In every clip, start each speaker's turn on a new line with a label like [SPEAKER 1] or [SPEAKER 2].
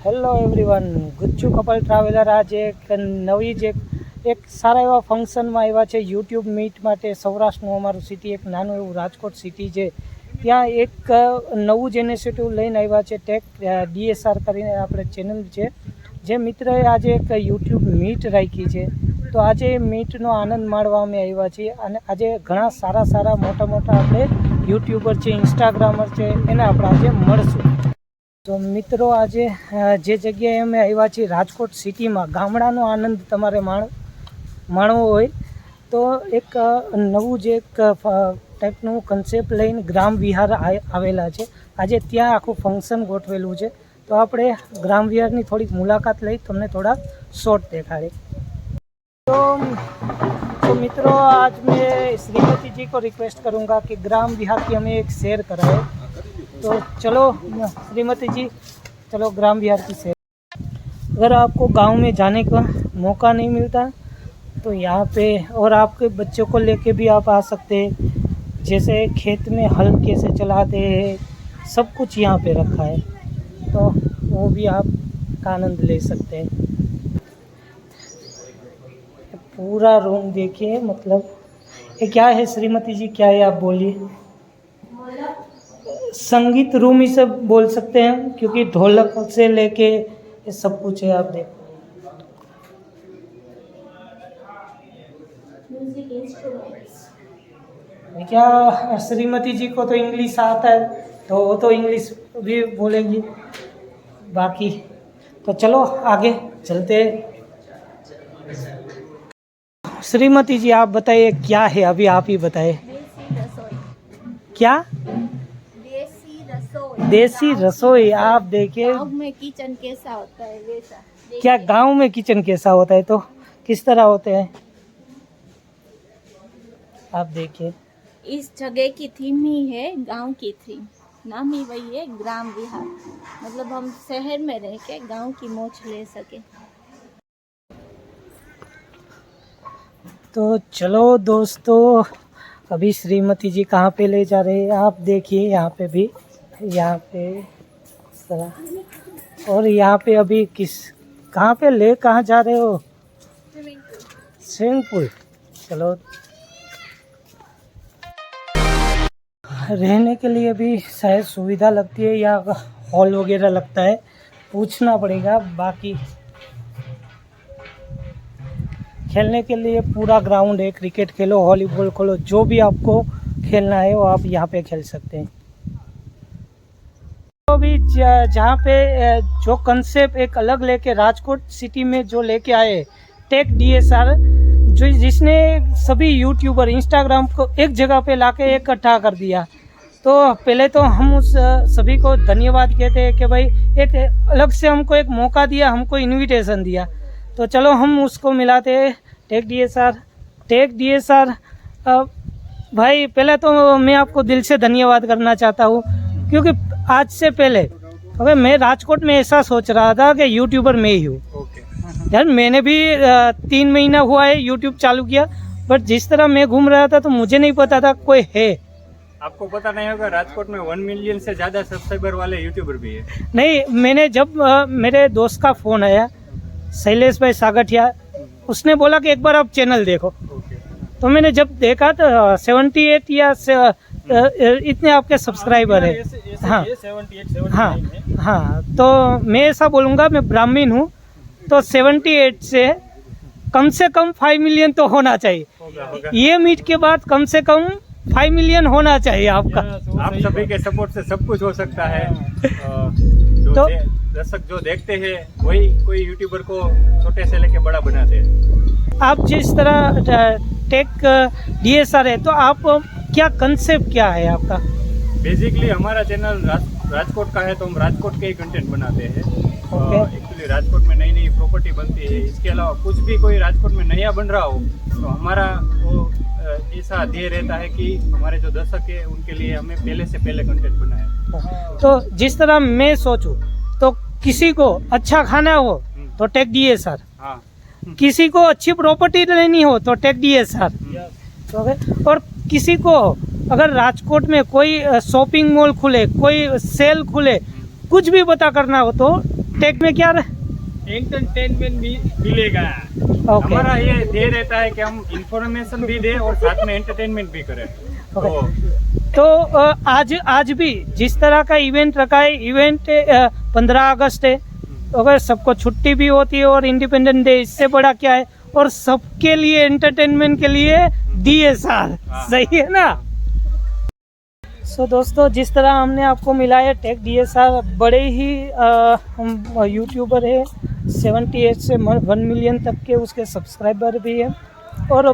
[SPEAKER 1] Hello everyone, ગુચ્ચુ couple traveller આજે એક નવી જ એક સારા એવા ફંક્શનમાં આવ્યા છે યુટ્યુબ મીટ માટે। સૌરાષ્ટ્રનું અમારું સિટી, એક નાનું એવું રાજકોટ સિટી છે, ત્યાં એક નવું જ ઇનિશિયેટિવ લઈને આવ્યા છે। ટેક DSR કરીને આપણે ચેનલ છે, જે મિત્રએ આજે એક યુટ્યુબ મીટ રાખી છે। તો આજે મીટનો આનંદ માણવા અમે આવ્યા છીએ અને આજે ઘણા સારા મોટા આપણે યુટ્યુબર છે, ઇન્સ્ટાગ્રામર છે, એને આપણે આજે મળશું। તો મિત્રો આજે જે જગ્યાએ અમે આવ્યા છીએ રાજકોટ સિટીમાં, ગામડાનો આનંદ તમારે માણવો હોય તો એક નવું જે એક ટાઈપનું કન્સેપ્ટ લઈને ગ્રામ વિહાર આવેલા છે। આજે ત્યાં આખું ફંક્શન ગોઠવેલું છે, તો આપણે ગ્રામ વિહારની થોડીક મુલાકાત લઈ તમને થોડા શોર્ટ દેખાડે। तो मित्रों, आज मैं श्रीमती जी को रिक्वेस्ट करूंगा कि ग्राम विहार की हमें एक सैर कराए। तो चलो श्रीमती जी, चलो ग्राम विहार की सैर। अगर आपको गांव में जाने का मौका नहीं मिलता तो यहाँ पे, और आपके बच्चों को लेके भी आप आ सकते हैं। जैसे खेत में हल कैसे चलाते हैं, सब कुछ यहाँ पे रखा है, तो वो भी आप का आनंद ले सकते हैं। पूरा रूम देखिए, मतलब ये क्या है श्रीमती जी, क्या है आप बोलिए। संगीत रूम ही सब बोल सकते हैं, क्योंकि ढोलक से लेके ये सब कुछ है। आप देखो, म्यूजिक इंस्ट्रूमेंट्स। क्या श्रीमती जी को तो इंग्लिश आता है, तो वो तो इंग्लिश भी बोलेंगी। बाकी तो चलो आगे चलते हैं। श्रीमती जी आप बताइए क्या है, अभी आप ही बताइए।
[SPEAKER 2] देसी रसोई।
[SPEAKER 1] क्या? देसी रसोई। आप देखिए,
[SPEAKER 2] गाँव में किचन कैसा होता है वैसा।
[SPEAKER 1] क्या गांव में किचन कैसा होता है, तो किस तरह होते हैं आप देखिए।
[SPEAKER 2] इस जगह की थीम ही है गांव की थीम, नाम ही वही है ग्राम विहार। मतलब हम शहर में रह के गांव की मौज ले सके।
[SPEAKER 1] तो चलो दोस्तों, अभी श्रीमती जी कहाँ पे ले जा रहे हैं आप देखिए। यहाँ पे भी, यहाँ पे इस तरह, और यहाँ पे अभी कहाँ पे ले, कहाँ जा रहे हो? Swimming pool. चलो, रहने के लिए भी शायद सुविधा लगती है या हॉल वगैरह लगता है, पूछना पड़ेगा। बाकी खेलने के लिए पूरा ग्राउंड है, क्रिकेट खेलो, वॉलीबॉल खेलो, जो भी आपको खेलना है वो आप यहाँ पे खेल सकते हैं। तो अभी जहाँ पे जो कंसेप्ट एक अलग लेके राजकोट सिटी में जो लेके आए टेक DSR, जो जिसने सभी यूट्यूबर इंस्टाग्राम को एक जगह पे लाके इकट्ठा कर दिया, तो पहले तो हम उस सभी को धन्यवाद कहते हैं कि भाई एक अलग से हमको एक मौका दिया, हमको इनविटेशन दिया। तो चलो हम उसको मिलाते हैं। टेक DSR भाई, पहले तो मैं आपको दिल से धन्यवाद करना चाहता हूँ, क्योंकि आज से पहले अगर मैं राजकोट में ऐसा सोच रहा था कि यूट्यूबर मैं ही हूँ। यार मैंने भी 3 महीना हुआ है यूट्यूब चालू किया, बट जिस तरह मैं घूम रहा था तो मुझे नहीं पता था कोई है।
[SPEAKER 3] आपको पता नहीं होगा राजकोट में 1 मिलियन से ज़्यादा सब्सक्राइबर वाले यूट्यूबर भी है।
[SPEAKER 1] नहीं, मैंने जब मेरे दोस्त का फ़ोन आया, शैलेश भाई सागठिया, उसने बोला कि एक बार आप चैनल देखो। तो मैंने जब देखा तो 78 या इतने आपके सब्सक्राइबर है। हाँ
[SPEAKER 3] 78
[SPEAKER 1] हाँ, तो मैं ऐसा बोलूँगा, मैं ब्राह्मण हूँ, तो 78 से कम 5 मिलियन तो होना चाहिए।
[SPEAKER 3] होगा।
[SPEAKER 1] ये मीट के बाद कम से कम 5 मिलियन होना चाहिए आपका।
[SPEAKER 3] आप सभी के सपोर्ट से सब कुछ हो सकता है।
[SPEAKER 1] तो
[SPEAKER 3] दर्शक जो देखते हैं वही कोई यूट्यूबर को छोटे से लेके बड़ा बनाते हैं।
[SPEAKER 1] आप जिस तरह टेक DSR है, तो आप क्या कंसेप्ट क्या है आपका?
[SPEAKER 3] बेसिकली हमारा चैनल राजकोट का है, तो हम राजकोट के ही कंटेंट बनाते हैं। एक्चुअली राजकोट में नई नई प्रॉपर्टी बनती है, इसके अलावा कुछ भी कोई राजकोट में नया बन रहा हो तो हमारा वो ऐसा ध्येय रहता है कि हमारे जो दर्शक है उनके लिए हमें पहले से पहले कंटेंट बनाए।
[SPEAKER 1] तो जिस तरह मैं सोचूं, तो किसी को अच्छा खाना हो तो टेक DSR,
[SPEAKER 3] हाँ,
[SPEAKER 1] किसी को अच्छी प्रॉपर्टी लेनी हो तो टेक DSR, और किसी को अगर राजकोट में कोई शॉपिंग मॉल खुले, कोई सेल खुले, कुछ भी पता करना हो तो टेक में क्या
[SPEAKER 3] एंटरटेनमेंट भी मिलेगा।
[SPEAKER 1] ओके
[SPEAKER 3] हमारा ये ध्येय रहता है कि हम इंफॉर्मेशन भी दें और साथ में एंटरटेनमेंट भी करें।
[SPEAKER 1] तो आज भी जिस तरह का इवेंट रखा है, इवेंट 15 अगस्त है, अगर सबको छुट्टी भी होती है और इंडिपेंडेंस डे, इससे बड़ा क्या है, और सबके लिए एंटरटेनमेंट के लिए DSR, सही है ना। सो दोस्तों, जिस तरह हमने आपको मिला है टेक DSR, बड़े ही यूट्यूबर है, 78 से 1 मिलियन तक के उसके सब्सक्राइबर भी है, और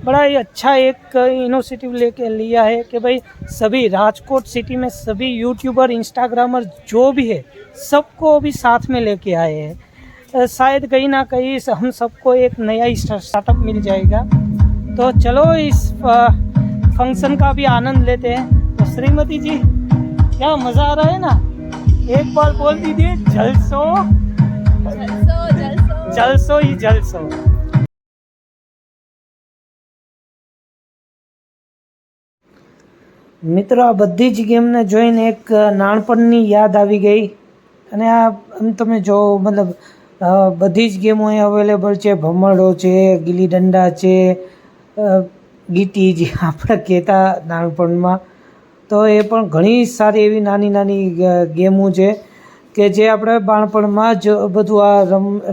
[SPEAKER 1] बड़ा ही अच्छा एक इनिशिएटिव लेके लिया है कि भाई सभी राजकोट सिटी में सभी यूट्यूबर, इंस्टाग्रामर जो भी है, सबको भी साथ में लेके आए हैं। शायद कहीं ना कहीं हम सबको एक नया स्टार्टअप मिल जाएगा। तो चलो इस फंक्शन का भी आनंद लेते हैं। तो श्रीमती जी, क्या मज़ा आ रहा है ना, एक बार बोल दीजिए, जलसो जलसो ही जलसो। મિત્રો, આ બધી જ ગેમને જોઈને એક નાનપણની યાદ આવી ગઈ, અને આ તમે જો મતલબ બધી જ ગેમો અહીં અવેલેબલ છે, ભમરડો છે, ગીલી દંડા છે, ગીટી જે આપણે કહેતા નાનપણમાં, તો એ પણ ઘણી સારી એવી નાની નાની ગેમો છે કે જે આપણે બાળપણમાં જ બધું આ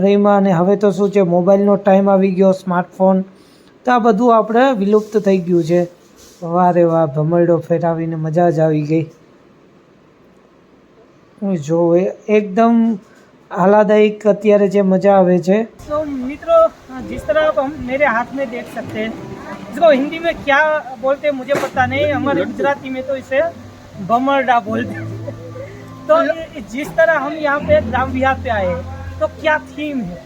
[SPEAKER 1] રમ્યા, અને હવે તો શું છે, મોબાઈલનો ટાઈમ આવી ગયો, સ્માર્ટફોન, તો આ બધું આપણે વિલુપ્ત થઈ ગયું છે। વાહ રે વાહ, ભમરડો ફેરાવીને મજા જ આવી ગઈ। જો એકદમ आह्लादायक અત્યારે જે મજા આવે છે। तो मित्रों, जिस तरह आप हम मेरे हाथ में देख सकते हैं, इसको हिंदी में क्या बोलते हैं मुझे पता नहीं, हमारे गुजराती में तो इसे भमरडा बोलते हैं। तो जिस तरह हम यहाँ पे ग्राम विहार पे आए हैं, तो क्या थीम है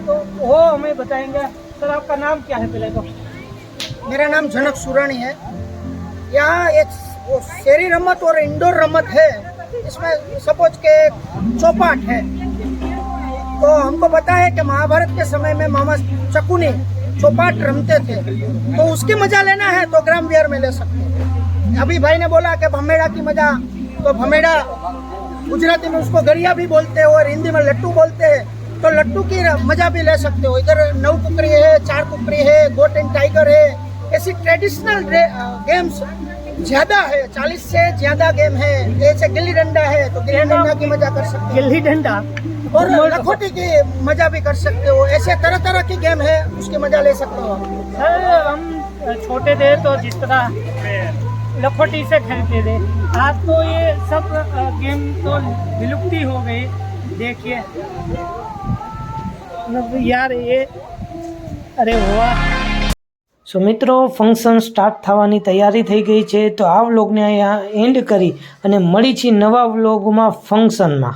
[SPEAKER 1] तो वो हमें बताएंगे। सर, आपका नाम क्या है? पहले तो
[SPEAKER 4] मेरा नाम जनक सुरानी है। यहाँ एक शहरी रमत और इंडोर रमत है, इसमें सपोज के चौपाट है। तो हमको पता है कि महाभारत के समय में मामा शकुनी चौपाट रमते थे, तो उसकी मजा लेना है तो ग्राम विहार में ले सकते हैं। अभी भाई ने बोला कि भमेड़ा की मजा, तो भमेड़ा गुजराती में उसको गरिया भी बोलते हैं और हिंदी में लट्टू बोलते हैं, तो लट्टू की मजा भी ले सकते हो। इधर 9 कुकरी है, 4 कुकरी है, गोट एंड टाइगर है, ऐसी ट्रेडिशनल गेम्स ज्यादा है, 40 से ज्यादा गेम है। जैसे गिल्ली डंडा है, तो गिल्ली डंडा की मजा कर सकते हो,
[SPEAKER 1] गिल्ली डंडा
[SPEAKER 4] और लखोटी की मजा भी कर सकते हो। ऐसे तरह तरह की गेम है, उसकी मजा ले सकते हो।
[SPEAKER 1] सर, हम छोटे थे तो जिस तरह लखोटी से खेलते थे, आज तो ये सब गेम तो विलुप्ति हो गई। देखिए यार, ये अरे वाह। સો મિત્રો, ફંક્શન સ્ટાર્ટ થવાની તૈયારી થઈ ગઈ છે, તો આ વ્લોગને અહીંયા એન્ડ કરી અને મળી છીએ નવા વ્લોગમાં, ફંક્શનમાં।